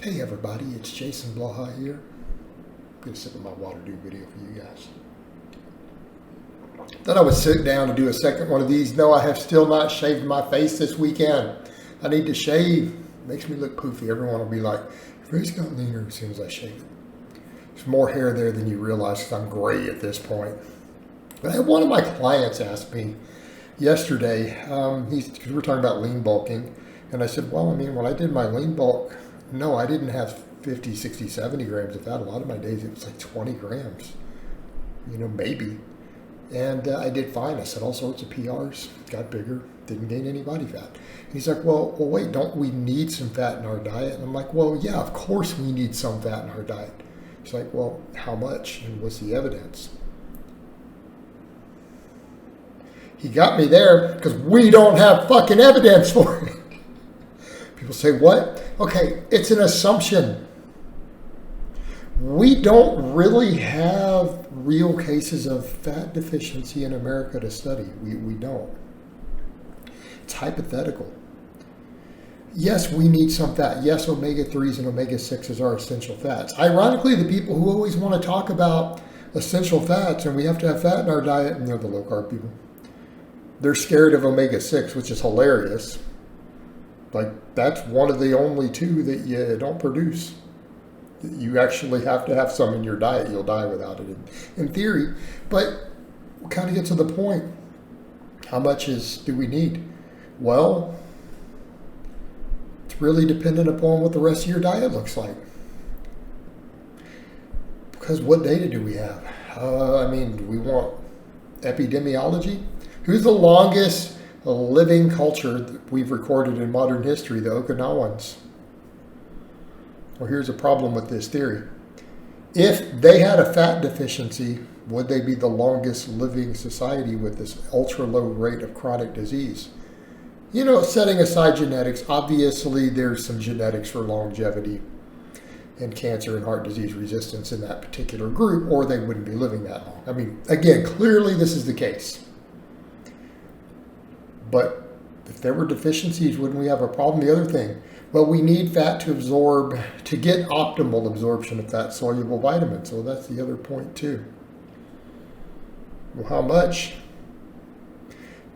Hey everybody, it's Jason Blaha here. I'm going to sip of my water do video for you guys. Thought I would sit down to do a second one of these. No, I have still not shaved my face this weekend. I need to shave. It makes me look poofy. Everyone will be like, your face got leaner as soon as I shave it. There's more hair there than you realize because I'm gray at this point. But I had one of my clients ask me yesterday, because we were talking about lean bulking, and I said, well, I mean, when I did my lean bulk, no, I didn't have 50, 60, 70 grams of fat. A lot of my days it was like 20 grams, maybe. And I did fine. I set all sorts of PRs, got bigger, didn't gain any body fat. And he's like, well, wait, don't we need some fat in our diet? And I'm like, well, yeah, of course we need some fat in our diet. He's like, well, how much? And what's the evidence? He got me there because we don't have fucking evidence for it. People say, what? Okay, it's an assumption. We don't really have real cases of fat deficiency in America to study. We don't. It's hypothetical. Yes, we need some fat. Yes, omega-3s and omega-6s are essential fats. Ironically, the people who always want to talk about essential fats and we have to have fat in our diet, and they're the low-carb people. They're scared of omega-6, which is hilarious. Like, that's one of the only two that you don't produce. You actually have to have some in your diet. You'll die without it, in theory. But we kind of get to the point. How much do we need? Well, it's really dependent upon what the rest of your diet looks like. Because what data do we have? Do we want epidemiology? Who's the longest living culture that we've recorded in modern history? The Okinawans. Well, here's a problem with this theory. If they had a fat deficiency, would they be the longest living society with this ultra low rate of chronic disease? Setting aside genetics, obviously there's some genetics for longevity and cancer and heart disease resistance in that particular group, or they wouldn't be living that long. Again, clearly this is the case. But if there were deficiencies, wouldn't we have a problem? The other thing, well, we need fat to absorb, to get optimal absorption of fat-soluble vitamins. So that's the other point too. Well, how much?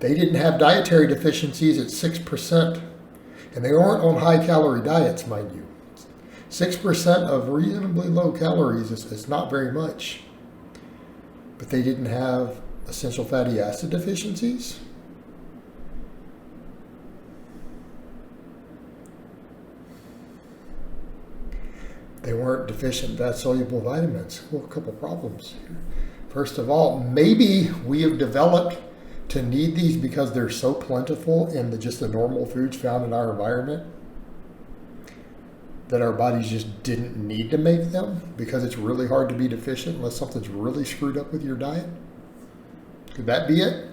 They didn't have dietary deficiencies at 6%. And they weren't on high-calorie diets, mind you. 6% of reasonably low calories is not very much. But they didn't have essential fatty acid deficiencies. They weren't deficient in fat-soluble vitamins. Well, a couple problems here. First of all, maybe we have developed to need these because they're so plentiful in just the normal foods found in our environment that our bodies just didn't need to make them because it's really hard to be deficient unless something's really screwed up with your diet. Could that be it?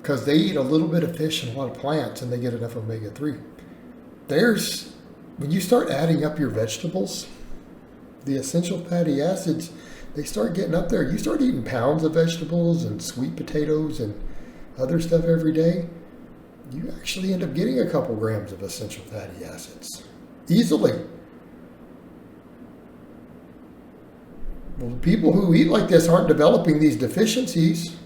Because they eat a little bit of fish and a lot of plants and they get enough omega-3. When you start adding up your vegetables, the essential fatty acids, they start getting up there. You start eating pounds of vegetables and sweet potatoes and other stuff every day, you actually end up getting a couple grams of essential fatty acids easily. Well, the people who eat like this aren't developing these deficiencies.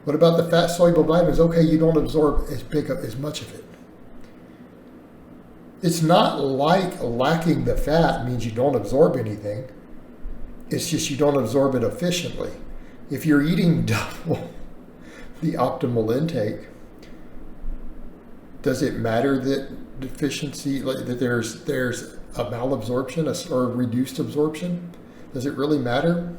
What about the fat-soluble vitamins? Okay, you don't absorb as much of it. It's not like lacking the fat means you don't absorb anything. It's just you don't absorb it efficiently. If you're eating double the optimal intake, does it matter that deficiency, that there's a malabsorption or reduced absorption? Does it really matter?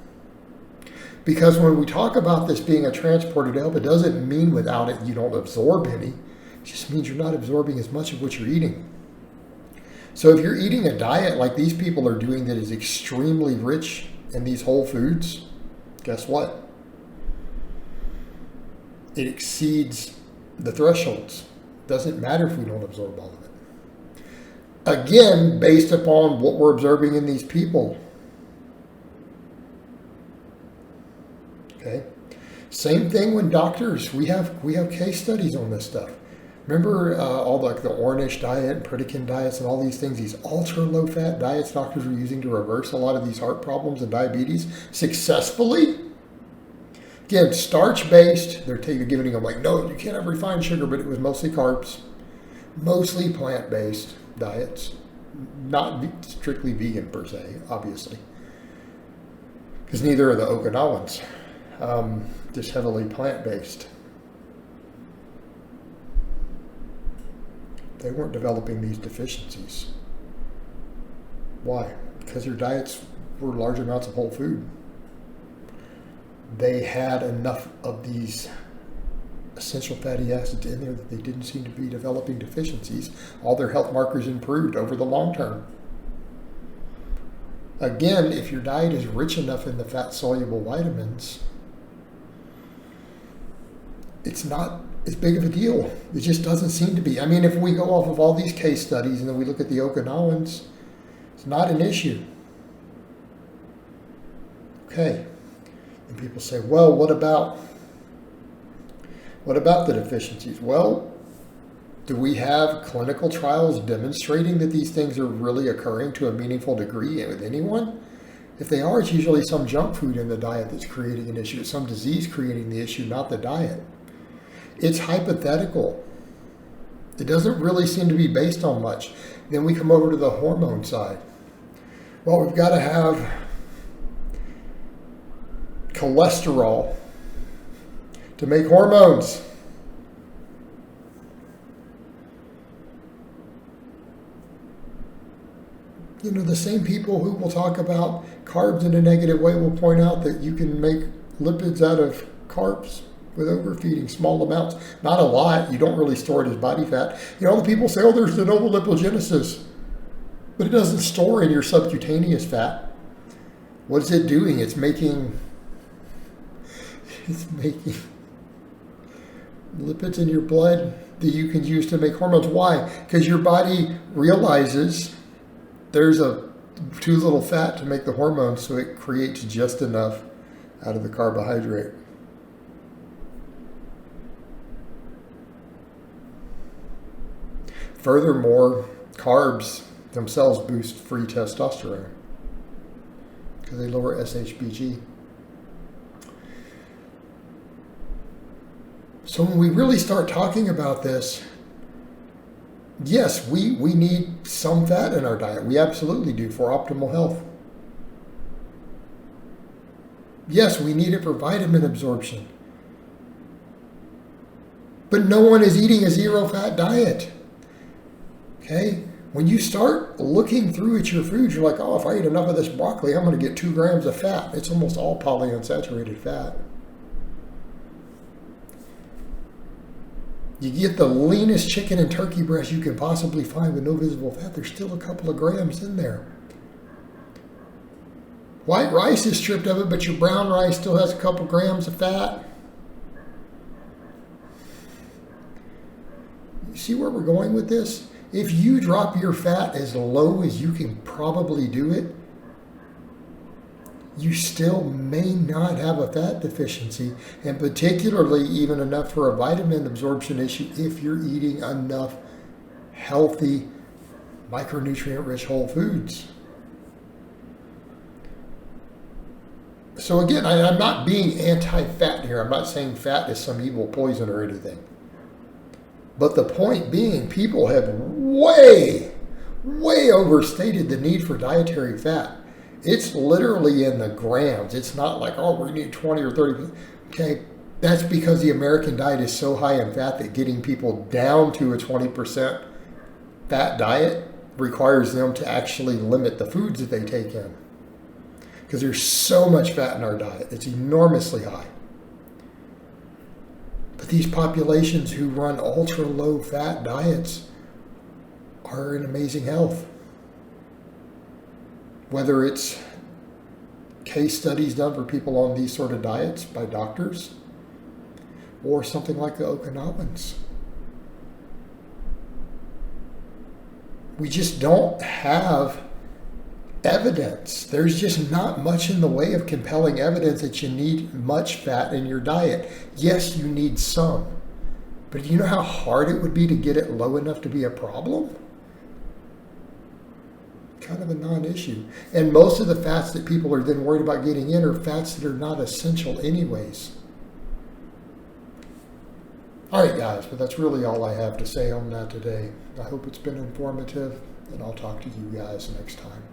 Because when we talk about this being a transporter to help, it doesn't mean without it you don't absorb any. It just means you're not absorbing as much of what you're eating. So if you're eating a diet like these people are doing that is extremely rich in these whole foods, guess what? It exceeds the thresholds. Doesn't matter if we don't absorb all of it. Again, based upon what we're observing in these people. Okay. Same thing when doctors, we have case studies on this stuff. Remember all the Ornish diet and Pritikin diets and all these things, these ultra low fat diets doctors were using to reverse a lot of these heart problems and diabetes successfully? Again, starch based. They're giving them like, no, you can't have refined sugar, but it was mostly carbs, mostly plant based diets, not strictly vegan per se, obviously, because neither are the Okinawans, just heavily plant based. They weren't developing these deficiencies. Why? Because their diets were large amounts of whole food. They had enough of these essential fatty acids in there that they didn't seem to be developing deficiencies. All their health markers improved over the long term. Again, if your diet is rich enough in the fat-soluble vitamins, it's not as big of a deal. It just doesn't seem to be. I mean, if we go off of all these case studies and then we look at the Okinawans, it's not an issue. Okay. And people say, well, what about the deficiencies? Well, do we have clinical trials demonstrating that these things are really occurring to a meaningful degree with anyone? If they are, it's usually some junk food in the diet that's creating an issue. It's some disease creating the issue, not the diet. It's hypothetical. It doesn't really seem to be based on much. Then we come over to the hormone side. Well, we've got to have cholesterol to make hormones. You know, the same people who will talk about carbs in a negative way will point out that you can make lipids out of carbs with overfeeding, small amounts. Not a lot. You don't really store it as body fat. You know, the people say, oh, there's de novo lipogenesis. But it doesn't store in your subcutaneous fat. What is it doing? It's making lipids in your blood that you can use to make hormones. Why? Because your body realizes there's too little fat to make the hormones, so it creates just enough out of the carbohydrate. Furthermore, carbs themselves boost free testosterone because they lower SHBG. So when we really start talking about this, yes, we need some fat in our diet. We absolutely do for optimal health. Yes, we need it for vitamin absorption. But no one is eating a zero-fat diet. Okay? When you start looking through at your food, you're like, oh, if I eat enough of this broccoli, I'm going to get 2 grams of fat. It's almost all polyunsaturated fat. You get the leanest chicken and turkey breast you can possibly find with no visible fat. There's still a couple of grams in there. White rice is stripped of it, but your brown rice still has a couple grams of fat. You see where we're going with this? If you drop your fat as low as you can probably do it, you still may not have a fat deficiency, and particularly even enough for a vitamin absorption issue if you're eating enough healthy, micronutrient-rich whole foods. So again, I'm not being anti-fat here. I'm not saying fat is some evil poison or anything. But the point being, people have way overstated the need for dietary fat. It's literally in the grams. It's not like, oh, we need 20 or 30. Okay, that's because the American diet is so high in fat that getting people down to a 20% fat diet requires them to actually limit the foods that they take in. Because there's so much fat in our diet. It's enormously high. But these populations who run ultra low fat diets are in amazing health. Whether it's case studies done for people on these sort of diets by doctors or something like the Okinawans. We just don't have evidence. There's just not much in the way of compelling evidence that you need much fat in your diet. Yes, you need some, But do you know how hard it would be to get it low enough to be a problem? Kind of a non-issue. And most of the fats that people are then worried about getting in are fats that are not essential anyways. All right, guys, but that's really all I have to say on that today. I hope it's been informative, and I'll talk to you guys next time.